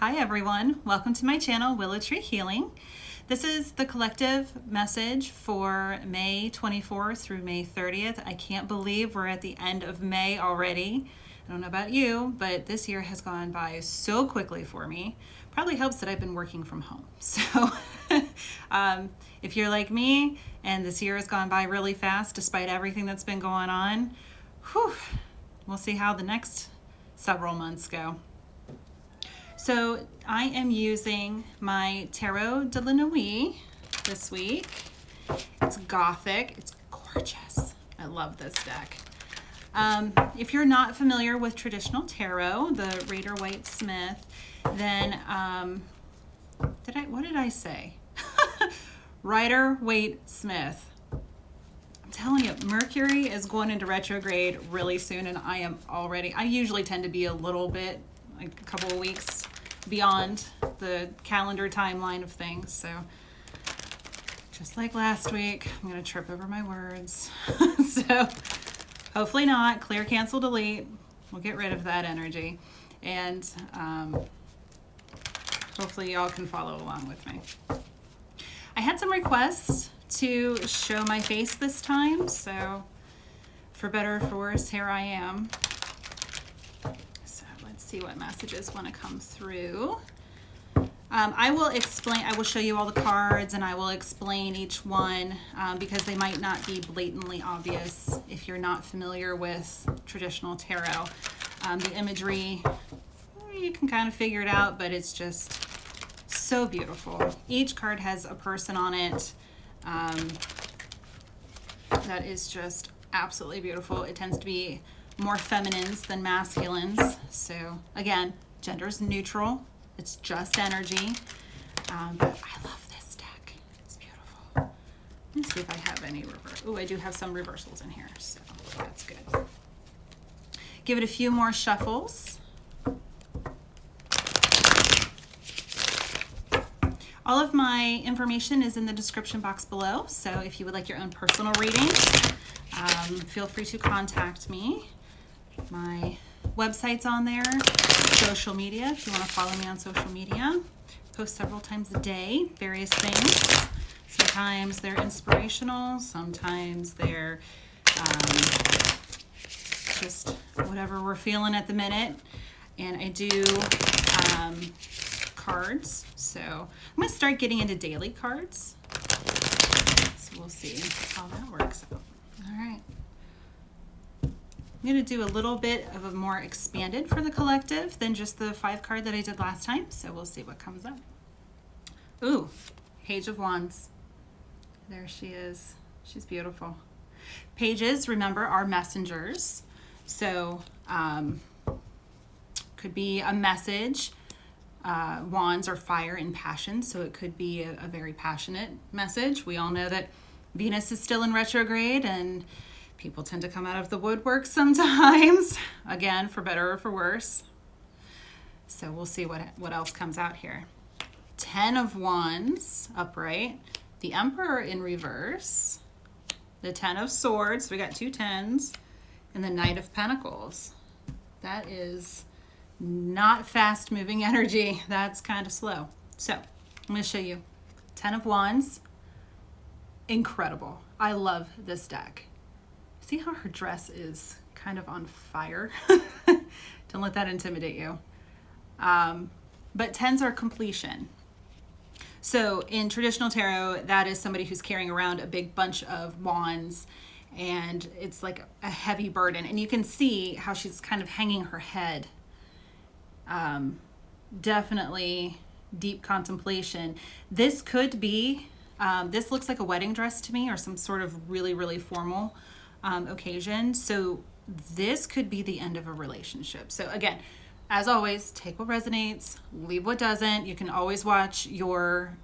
Hi everyone, welcome to my channel, Willow Tree Healing. This is the collective message for May 24th through May 30th. I can't believe we're at the end of May already. I don't know about you, but this year has gone by so quickly for me. Probably helps that I've been working from home. So if you're like me and this year has gone by really fast despite everything that's been going on, we'll see how the next several months go. So I am using my Tarot de la Nuit this week. It's gothic, it's gorgeous. I love this deck. If you're not familiar with traditional tarot, the Rider-Waite-Smith, then what did I say? Rider-Waite-Smith. I'm telling you, Mercury is going into retrograde really soon, and I usually tend to be a little bit, like a couple of weeks beyond the calendar timeline of things. So just like last week, I'm going to trip over my words. So hopefully not. Clear, cancel, delete. We'll get rid of that energy. And hopefully y'all can follow along with me. I had some requests to show my face this time. So for better or for worse, here I am. See what messages want to come through. I will show you all the cards and I will explain each one because they might not be blatantly obvious if you're not familiar with traditional tarot. The imagery, you can kind of figure it out, but it's just so beautiful. Each card has a person on it that is just absolutely beautiful. It tends to be more feminines than masculines. So again, gender's neutral. It's just energy. But I love this deck. It's beautiful. Let me see if I have any reverse. Oh, I do have some reversals in here, so that's good. Give it a few more shuffles. All of my information is in the description box below. So if you would like your own personal reading, feel free to contact me. My website's on there, social media, if you want to follow me on social media. Post several times a day, various things. Sometimes they're inspirational, sometimes they're just whatever we're feeling at the minute. And I do cards, so I'm going to start getting into daily cards. So we'll see how that works out. All right. I'm going to do a little bit of a more expanded for the collective than just the 5 card that I did last time. So we'll see what comes up. Ooh, Page of Wands. There she is. She's beautiful. Pages, remember, are messengers. So could be a message. Wands are fire and passion. So it could be a very passionate message. We all know that Venus is still in retrograde and people tend to come out of the woodwork sometimes, again, for better or for worse. So we'll see what else comes out here. 10 of Wands, upright. The Emperor in reverse. The 10 of Swords, we got 2 10s. And the Knight of Pentacles. That is not fast-moving energy. That's kind of slow. So I'm going to show you 10 of Wands. Incredible. I love this deck. See how her dress is kind of on fire? Don't let that intimidate you. But 10s are completion. So in traditional tarot, that is somebody who's carrying around a big bunch of wands and it's like a heavy burden. And you can see how she's kind of hanging her head. Definitely deep contemplation. This could be, this looks like a wedding dress to me or some sort of really, really formal occasion. So this could be the end of a relationship. So again, as always, take what resonates, leave what doesn't. You can always watch your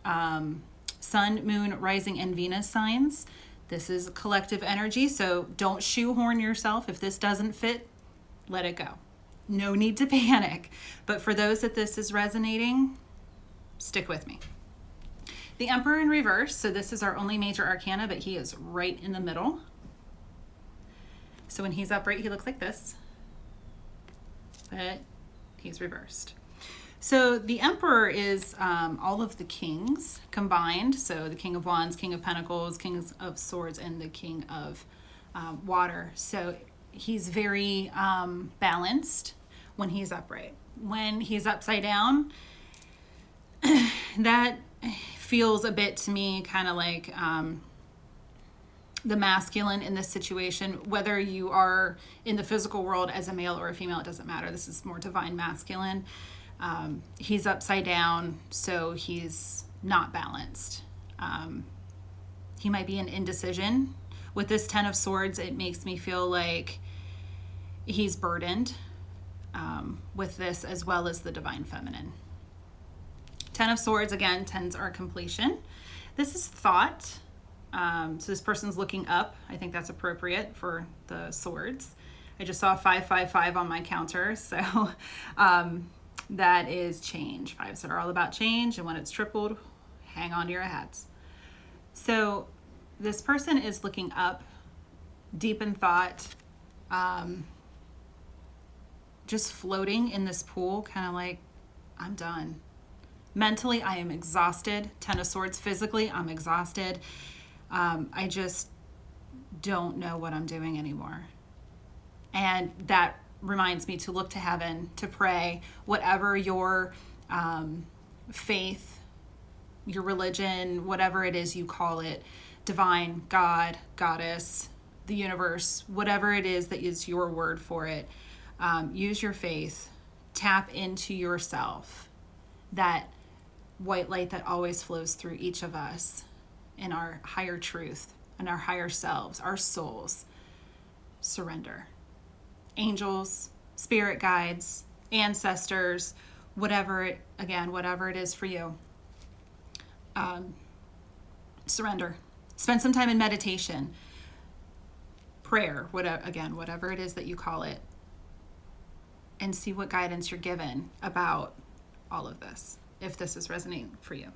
sun, moon, rising, and Venus signs. This is collective energy, so don't shoehorn yourself. If this doesn't fit, let it go. No need to panic. But for those that this is resonating, stick with me. The Emperor in reverse, so this is our only major arcana, but he is right in the middle. So when he's upright, he looks like this, but he's reversed. So the Emperor is all of the kings combined. So the King of Wands, King of Pentacles, King of Swords, and the King of Water. So he's very balanced when he's upright. When he's upside down, that feels a bit to me kind of like the masculine in this situation. Whether you are in the physical world as a male or a female, it doesn't matter. This is more divine masculine. He's upside down, so he's not balanced. He might be an indecision. With this Ten of Swords, it makes me feel like he's burdened with this, as well as the divine feminine. Ten of Swords, again, tens are completion. This is thought. So this person's looking up. I think that's appropriate for the swords. I just saw 555 on my counter. So that is change. Fives are all about change. And when it's tripled, hang on to your hats. So this person is looking up, deep in thought, just floating in this pool, kind of like, I'm done. Mentally, I am exhausted. Ten of Swords. Physically, I'm exhausted. I just don't know what I'm doing anymore. And that reminds me to look to heaven, to pray, whatever your faith, your religion, whatever it is you call it, divine, God, goddess, the universe, whatever it is that is your word for it, use your faith, tap into yourself, that white light that always flows through each of us in our higher truth and our higher selves, our souls. Surrender. Angels, spirit guides, ancestors, whatever it is for you. Surrender. Spend some time in meditation, prayer, whatever it is that you call it, and see what guidance you're given about all of this, if this is resonating for you.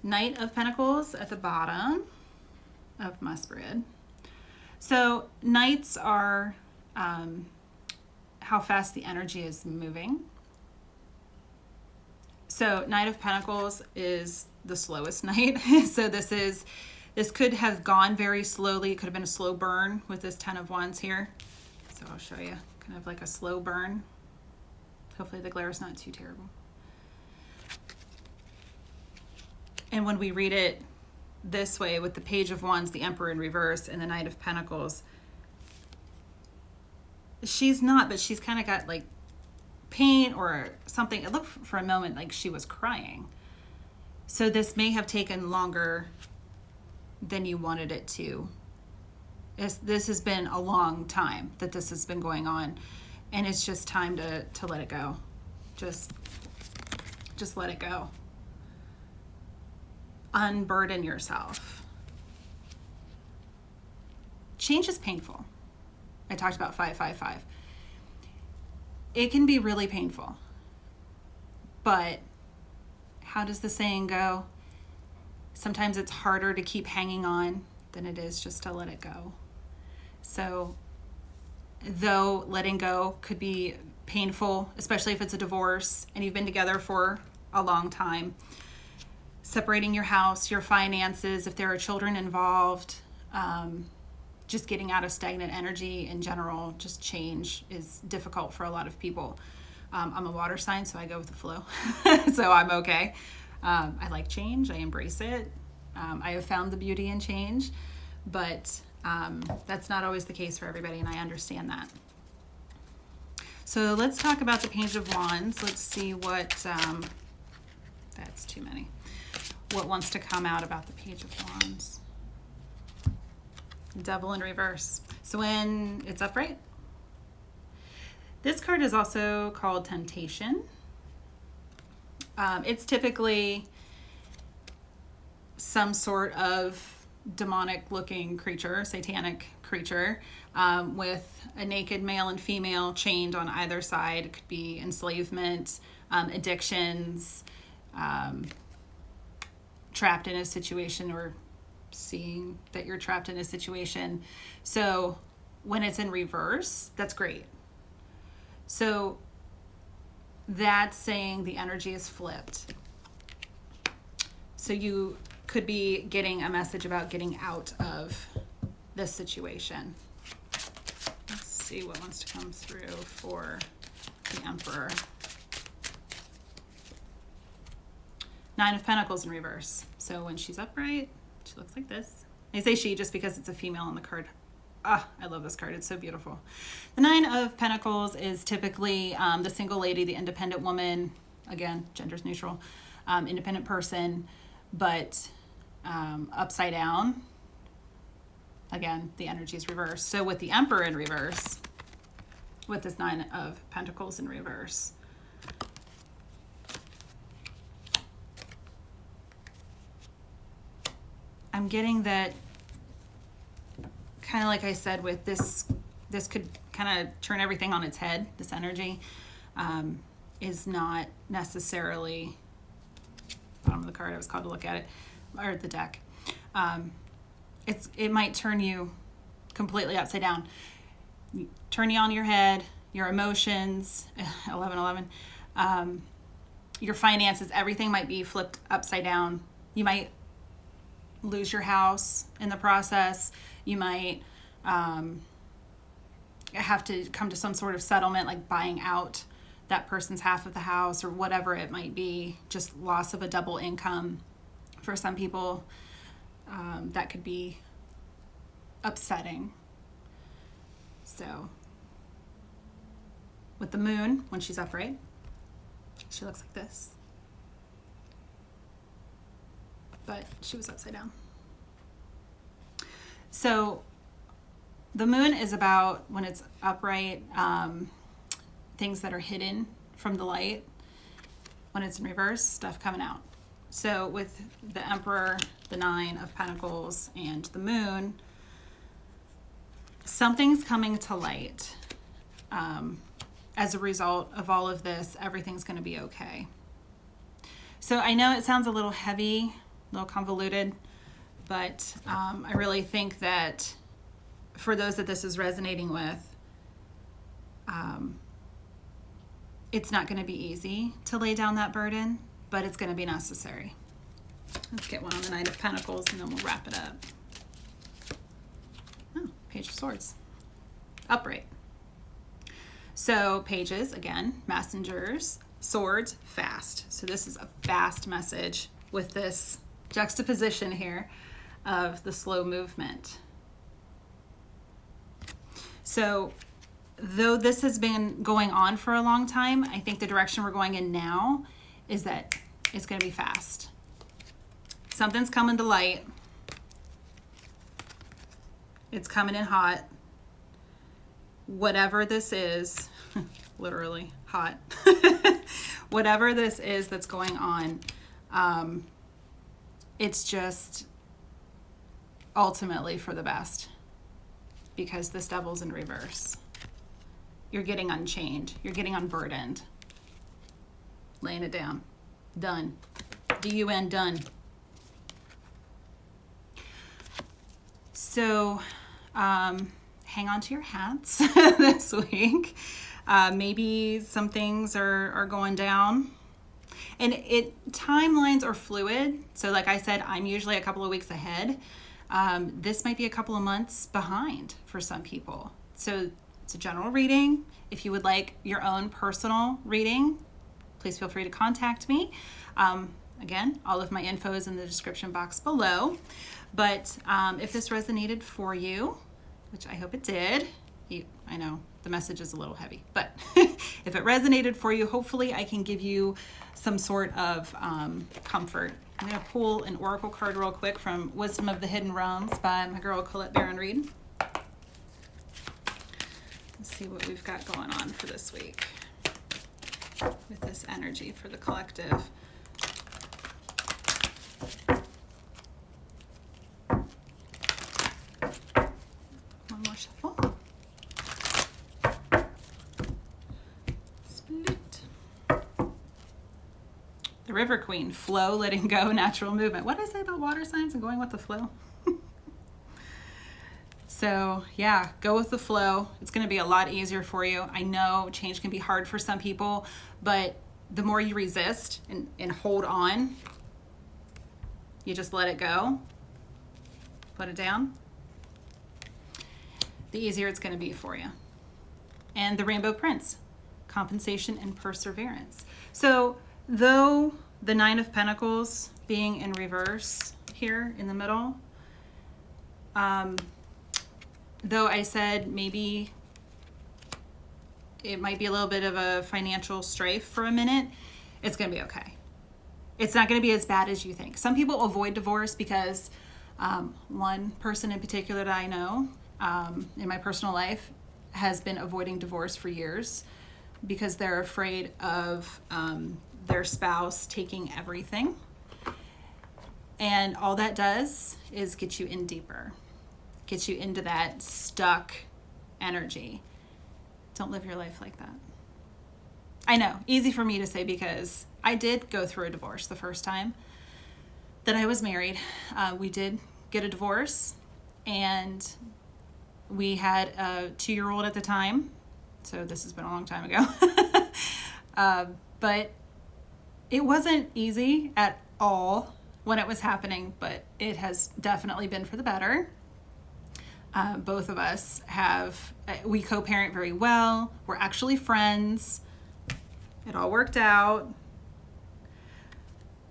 Knight of Pentacles at the bottom of my spread. So knights are how fast the energy is moving. So Knight of Pentacles is the slowest knight. So this could have gone very slowly. It could have been a slow burn with this Ten of Wands here. So I'll show you kind of like a slow burn. Hopefully the glare is not too terrible. And when we read it this way with the Page of Wands, the Emperor in reverse, and the Knight of Pentacles, she's not, but she's kind of got like pain or something. It looked for a moment like she was crying. So this may have taken longer than you wanted it to. This has been a long time that this has been going on, and it's just time to let it go. Just let it go. Unburden yourself. Change is painful. I talked about 555. It can be really painful. But how does the saying go? Sometimes it's harder to keep hanging on than it is just to let it go. So, though letting go could be painful, especially if it's a divorce and you've been together for a long time, separating your house, your finances, if there are children involved, just getting out of stagnant energy in general, just change is difficult for a lot of people. I'm a water sign, so I go with the flow. So I'm okay. I like change. I embrace it. I have found the beauty in change, but that's not always the case for everybody, and I understand that. So let's talk about the Page of Wands. Let's see what, that's too many. What wants to come out about the Page of Wands? Devil in reverse. So when it's upright, this card is also called Temptation. It's typically some sort of demonic looking creature, satanic creature, with a naked male and female chained on either side. It could be enslavement, addictions, trapped in a situation, or seeing that you're trapped in a situation. So when it's in reverse, that's great. So that's saying the energy is flipped. So you could be getting a message about getting out of this situation. Let's see what wants to come through for the Emperor. 9 of Pentacles in reverse. So when she's upright, she looks like this. I say she just because it's a female on the card. Ah, I love this card. It's so beautiful. The 9 of Pentacles is typically the single lady, the independent woman. Again, gender's neutral. Independent person, but upside down. Again, the energy is reversed. So with the Emperor in reverse, with this 9 of Pentacles in reverse, I'm getting that, kind of like I said, with this could kind of turn everything on its head. This energy is not necessarily, bottom of the card, I was called to look at it, or the deck. It might turn you completely upside down. Turn you on your head, your emotions, 11, your finances, everything might be flipped upside down. You might lose your house in the process. You might have to come to some sort of settlement, like buying out that person's half of the house or whatever it might be. Just loss of a double income for some people. That could be upsetting. So with the moon, when she's upright, she looks like this. But she was upside down. So the moon is about, when it's upright, things that are hidden from the light. When it's in reverse, stuff coming out. So with the Emperor, the 9 of Pentacles, and the moon, something's coming to light. As a result of all of this, everything's going to be okay. So I know it sounds a little heavy, a little convoluted, but I really think that for those that this is resonating with, it's not going to be easy to lay down that burden, but it's going to be necessary. Let's get one on the 9 of Pentacles and then we'll wrap it up. Oh, Page of Swords. Upright. So pages, again, messengers, swords, fast. So this is a fast message with this juxtaposition here of the slow movement. So though this has been going on for a long time, I think the direction we're going in now is that it's going to be fast. Something's coming to light. It's coming in hot. Whatever this is, literally hot. Whatever this is that's going on, it's just ultimately for the best, because this Devil's in reverse. You're getting unchained. You're getting unburdened. Laying it down. Done. D-U-N, done. So, hang on to your hats this week. Maybe some things are going down. And timelines are fluid. So like I said, I'm usually a couple of weeks ahead. This might be a couple of months behind for some people. So it's a general reading. If you would like your own personal reading, please feel free to contact me. Again, all of my info is in the description box below. But if this resonated for you, which I hope it did, I know the message is a little heavy, but if it resonated for you, hopefully I can give you some sort of comfort. I'm going to pull an oracle card real quick from Wisdom of the Hidden Realms by my girl Colette Baron-Reed. Let's see what we've got going on for this week with this energy for the collective. One more shuffle. Split. The River Queen, flow, letting go, natural movement. What did I say about water signs and going with the flow? So yeah, go with the flow. It's going to be a lot easier for you. I know change can be hard for some people, but the more you resist and hold on, you just let it go, put it down, the easier it's going to be for you. And the Rainbow Prince, compensation and perseverance. So though the Nine of Pentacles being in reverse here in the middle, though I said maybe it might be a little bit of a financial strife for a minute, it's going to be okay. It's not going to be as bad as you think. Some people avoid divorce because one person in particular that I know in my personal life has been avoiding divorce for years because they're afraid of their spouse taking everything. And all that does is get you in deeper. Gets you into that stuck energy. Don't live your life like that. I know, easy for me to say because I did go through a divorce the first time that I was married. We did get a divorce, and we had a 2-year-old at the time. So this has been a long time ago. But it wasn't easy at all when it was happening, but it has definitely been for the better. Both of us we co-parent very well. We're actually friends. It all worked out.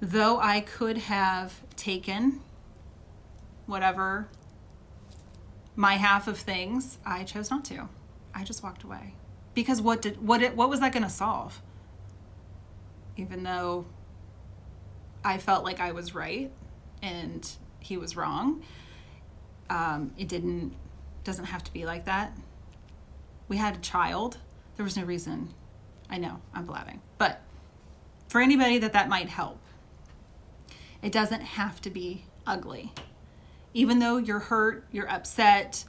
Though I could have taken whatever my half of things, I chose not to. I just walked away. Because what was that going to solve? Even though I felt like I was right and he was wrong. It doesn't have to be like that. We had a child. There was no reason. I know, I'm blabbing. But for anybody that might help, it doesn't have to be ugly. Even though you're hurt, you're upset,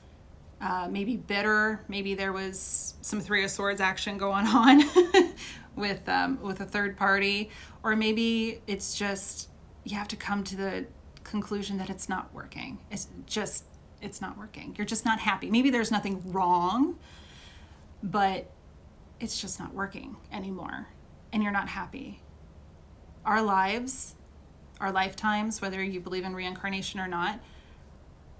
maybe bitter, maybe there was some Three of Swords action going on with a third party, or maybe it's just you have to come to the conclusion that it's not working. It's not working. You're just not happy. Maybe there's nothing wrong, but it's just not working anymore, and you're not happy. Our lives, our lifetimes, whether you believe in reincarnation or not,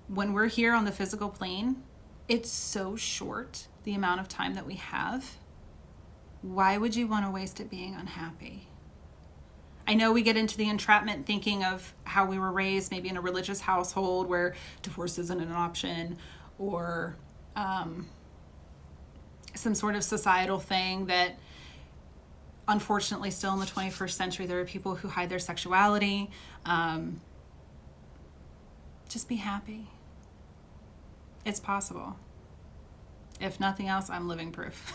when we're here on the physical plane, it's so short, the amount of time that we have. Why would you want to waste it being unhappy? I know we get into the entrapment thinking of how we were raised, maybe in a religious household where divorce isn't an option, or some sort of societal thing that unfortunately still in the 21st century there are people who hide their sexuality. Just be happy. It's possible. If nothing else, I'm living proof.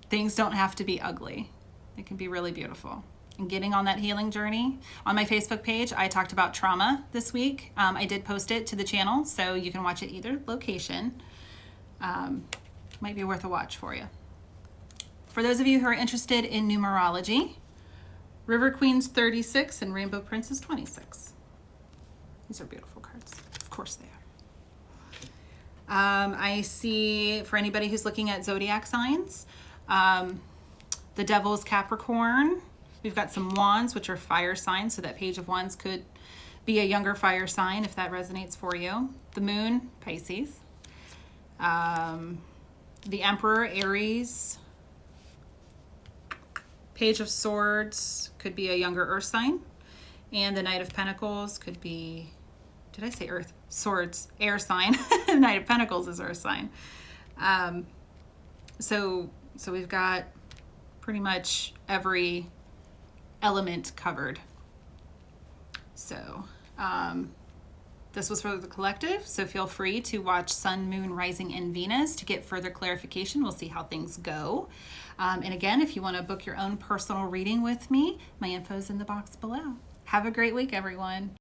Things don't have to be ugly. It can be really beautiful. And getting on that healing journey. On my Facebook page, I talked about trauma this week. I did post it to the channel, so you can watch it either location. Might be worth a watch for you. For those of you who are interested in numerology, River Queen's 36 and Rainbow Prince is 26. These are beautiful cards. Of course they are. I see, for anybody who's looking at zodiac signs, the Devil's Capricorn. We've got some Wands, which are fire signs, so that Page of Wands could be a younger fire sign if that resonates for you. The Moon, Pisces. The Emperor, Aries. Page of Swords could be a younger earth sign. And the Knight of Pentacles could be, did I say earth? Swords, air sign. Knight of Pentacles is earth sign. So we've got pretty much every element covered. So this was for the collective, so feel free to watch Sun, Moon, Rising, and Venus to get further clarification. We'll see how things go. And again, if you want to book your own personal reading with me, my info is in the box below. Have a great week, everyone.